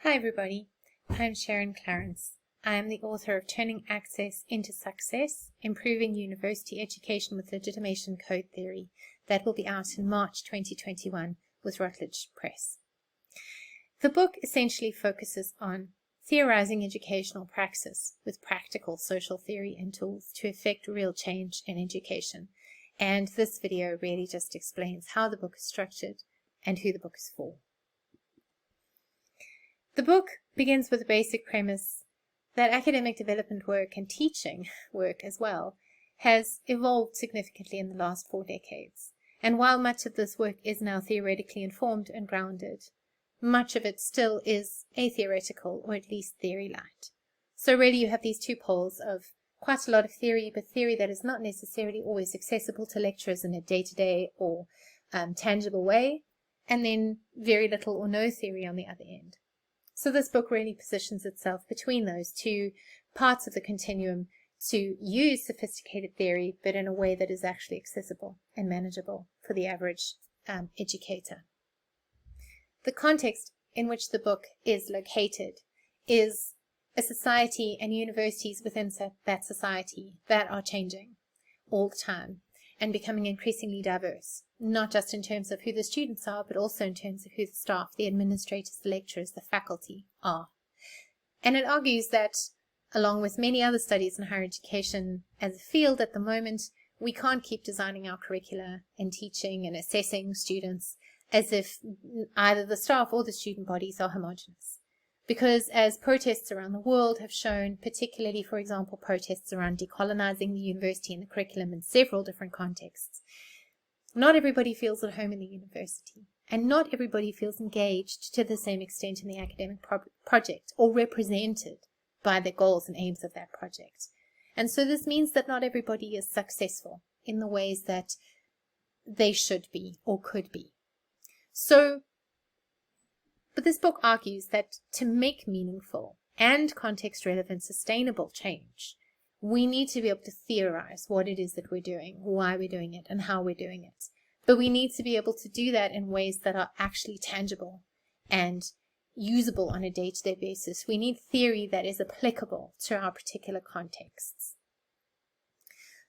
Hi everybody, I'm Sharon Clarence. I am the author of Turning Access into Success, Improving University Education with Legitimation Code Theory, that will be out in March 2021 with Routledge Press. The book essentially focuses on theorizing educational praxis with practical social theory and tools to effect real change in education. And this video really just explains how the book is structured and who the book is for. The book begins with a basic premise that academic development work and teaching work as well has evolved significantly in the last 4 decades. And while much of this work is now theoretically informed and grounded, much of it still is atheoretical or at least theory-light. So really you have these two poles of quite a lot of theory, but theory that is not necessarily always accessible to lecturers in a day-to-day or tangible way, and then very little or no theory on the other end. So this book really positions itself between those two parts of the continuum to use sophisticated theory, but in a way that is actually accessible and manageable for the average educator. The context in which the book is located is a society and universities within that society that are changing all the time and becoming increasingly diverse, not just in terms of who the students are, but also in terms of who the staff, the administrators, the lecturers, the faculty are. And it argues that, along with many other studies in higher education as a field at the moment, we can't keep designing our curricula and teaching and assessing students as if either the staff or the student bodies are homogeneous. Because as protests around the world have shown, particularly, for example, protests around decolonizing the university and the curriculum in several different contexts, not everybody feels at home in the university, and not everybody feels engaged to the same extent in the academic project or represented by the goals and aims of that project. And so this means that not everybody is successful in the ways that they should be or could be. But this book argues that to make meaningful and context-relevant sustainable change, we need to be able to theorize what it is that we're doing, why we're doing it, and how we're doing it. But we need to be able to do that in ways that are actually tangible and usable on a day-to-day basis. We need theory that is applicable to our particular contexts.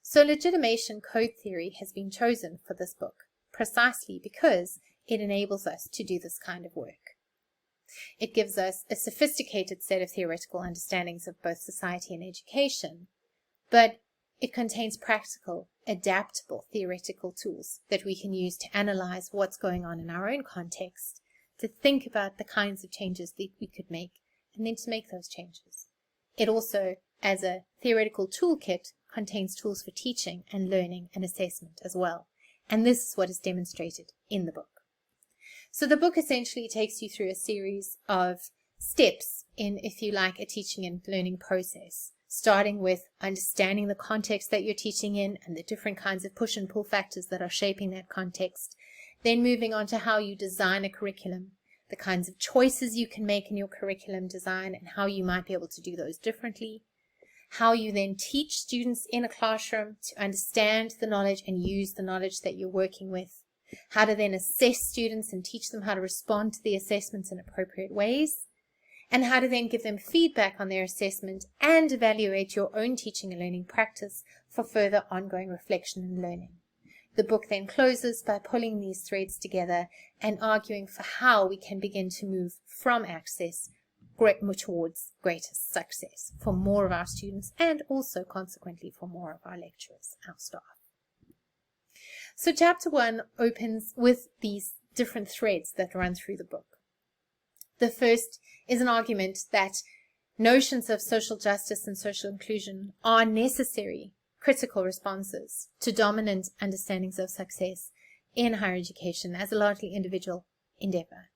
So legitimation code theory has been chosen for this book precisely because it enables us to do this kind of work. It gives us a sophisticated set of theoretical understandings of both society and education, but it contains practical, adaptable theoretical tools that we can use to analyze what's going on in our own context, to think about the kinds of changes that we could make, and then to make those changes. It also, as a theoretical toolkit, contains tools for teaching and learning and assessment as well. And this is what is demonstrated in the book. So the book essentially takes you through a series of steps in, if you like, a teaching and learning process, starting with understanding the context that you're teaching in and the different kinds of push and pull factors that are shaping that context, then moving on to how you design a curriculum, the kinds of choices you can make in your curriculum design and how you might be able to do those differently, how you then teach students in a classroom to understand the knowledge and use the knowledge that you're working with, how to then assess students and teach them how to respond to the assessments in appropriate ways, and how to then give them feedback on their assessment and evaluate your own teaching and learning practice for further ongoing reflection and learning. The book then closes by pulling these threads together and arguing for how we can begin to move from access towards greater success for more of our students and also consequently for more of our lecturers, our staff. So chapter 1 opens with these different threads that run through the book. The first is an argument that notions of social justice and social inclusion are necessary critical responses to dominant understandings of success in higher education as a largely individual endeavor,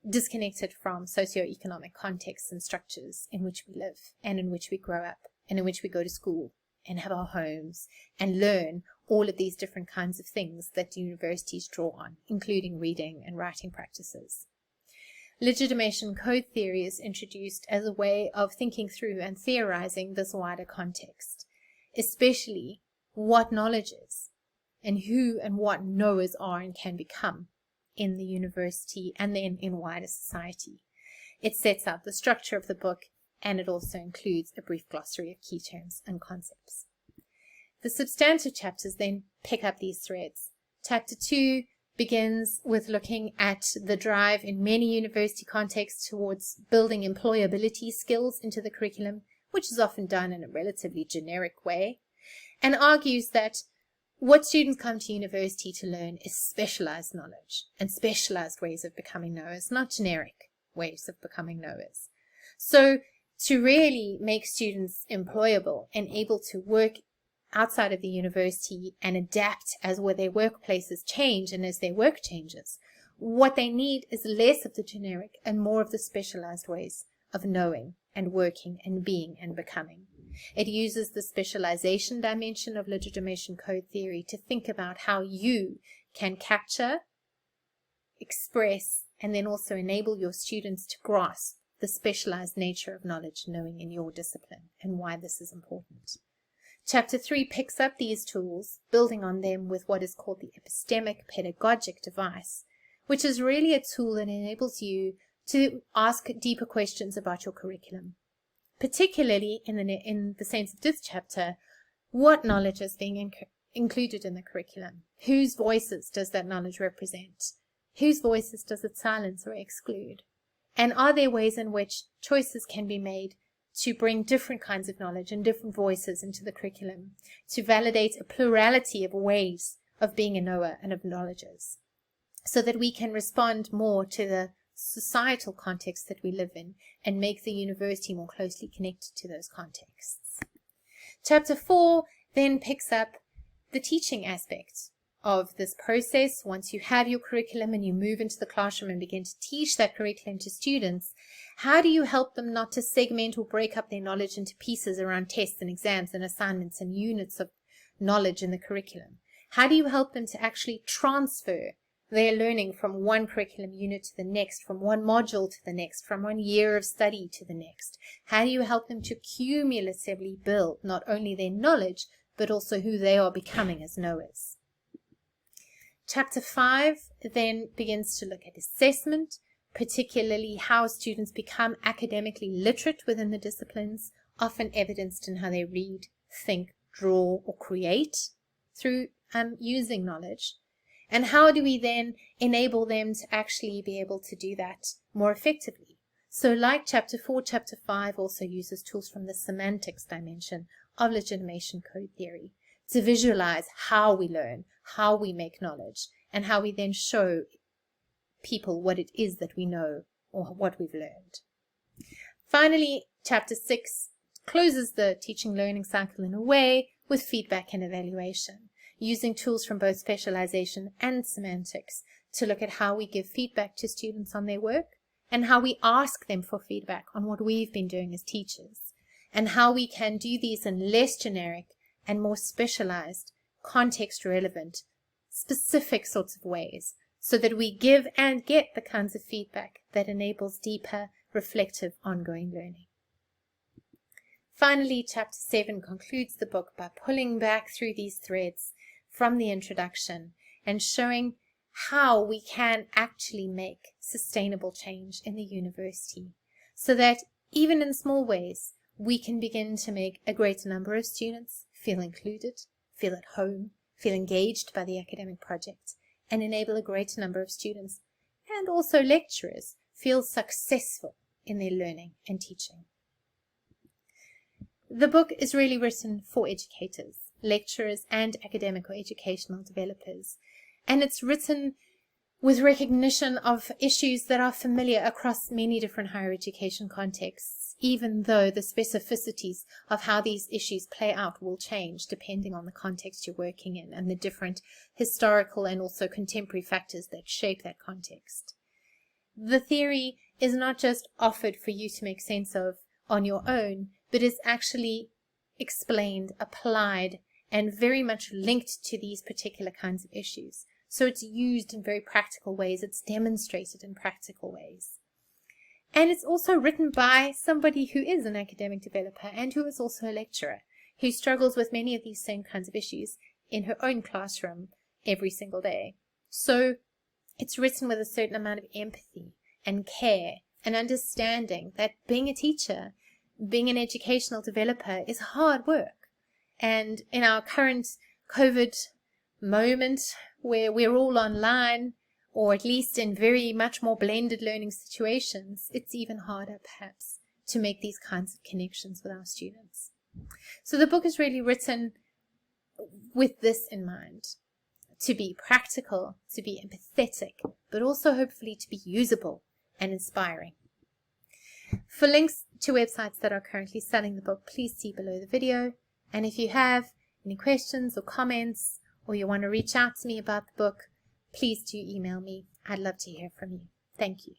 disconnected from socioeconomic contexts and structures in which we live and in which we grow up and in which we go to school and have our homes and learn all of these different kinds of things that universities draw on, including reading and writing practices. Legitimation code theory is introduced as a way of thinking through and theorizing this wider context, especially what knowledge is and who and what knowers are and can become in the university and then in wider society. It sets out the structure of the book, and it also includes a brief glossary of key terms and concepts. The substantive chapters then pick up these threads. Chapter 2 begins with looking at the drive in many university contexts towards building employability skills into the curriculum, which is often done in a relatively generic way, and argues that what students come to university to learn is specialized knowledge and specialized ways of becoming knowers, not generic ways of becoming knowers. So to really make students employable and able to work outside of the university and adapt as where their workplaces change and as their work changes, what they need is less of the generic and more of the specialized ways of knowing and working and being and becoming. It uses the specialization dimension of legitimation code theory to think about how you can capture, express, and then also enable your students to grasp the specialized nature of knowledge and knowing in your discipline and why this is important. Chapter 3 picks up these tools, building on them with what is called the epistemic pedagogic device, which is really a tool that enables you to ask deeper questions about your curriculum. Particularly in the sense of this chapter, what knowledge is being included in the curriculum? Whose voices does that knowledge represent? Whose voices does it silence or exclude? And are there ways in which choices can be made to bring different kinds of knowledge and different voices into the curriculum, to validate a plurality of ways of being a knower and of knowledges, so that we can respond more to the societal context that we live in and make the university more closely connected to those contexts. Chapter 4 then picks up the teaching aspect of this process. Once you have your curriculum and you move into the classroom and begin to teach that curriculum to students, how do you help them not to segment or break up their knowledge into pieces around tests and exams and assignments and units of knowledge in the curriculum? How do you help them to actually transfer their learning from one curriculum unit to the next, from one module to the next, from one year of study to the next? How do you help them to cumulatively build not only their knowledge, but also who they are becoming as knowers? Chapter 5 then begins to look at assessment, particularly how students become academically literate within the disciplines, often evidenced in how they read, think, draw, or create through using knowledge. And how do we then enable them to actually be able to do that more effectively? So like Chapter 4, Chapter 5 also uses tools from the semantics dimension of legitimation code theory to visualize how we learn, how we make knowledge, and how we then show people what it is that we know or what we've learned. Finally, Chapter 6 closes the teaching learning cycle in a way with feedback and evaluation, using tools from both specialization and semantics to look at how we give feedback to students on their work and how we ask them for feedback on what we've been doing as teachers, and how we can do these in less generic and more specialized, context-relevant, specific sorts of ways, so that we give and get the kinds of feedback that enables deeper, reflective, ongoing learning. Finally, Chapter 7 concludes the book by pulling back through these threads from the introduction and showing how we can actually make sustainable change in the university, so that even in small ways, we can begin to make a greater number of students feel included, feel at home, feel engaged by the academic project, and enable a greater number of students and also lecturers feel successful in their learning and teaching. The book is really written for educators, lecturers, and academic or educational developers, and it's written with recognition of issues that are familiar across many different higher education contexts, even though the specificities of how these issues play out will change depending on the context you're working in and the different historical and also contemporary factors that shape that context. The theory is not just offered for you to make sense of on your own, but is actually explained, applied, and very much linked to these particular kinds of issues. So it's used in very practical ways. It's demonstrated in practical ways. And it's also written by somebody who is an academic developer and who is also a lecturer, who struggles with many of these same kinds of issues in her own classroom every single day. So it's written with a certain amount of empathy and care and understanding that being a teacher, being an educational developer is hard work. And in our current COVID moment where we're all online, or at least in very much more blended learning situations, it's even harder perhaps to make these kinds of connections with our students. So the book is really written with this in mind, to be practical, to be empathetic, but also hopefully to be usable and inspiring. For links to websites that are currently selling the book, please see below the video. And if you have any questions or comments, or you want to reach out to me about the book, please do email me. I'd love to hear from you. Thank you.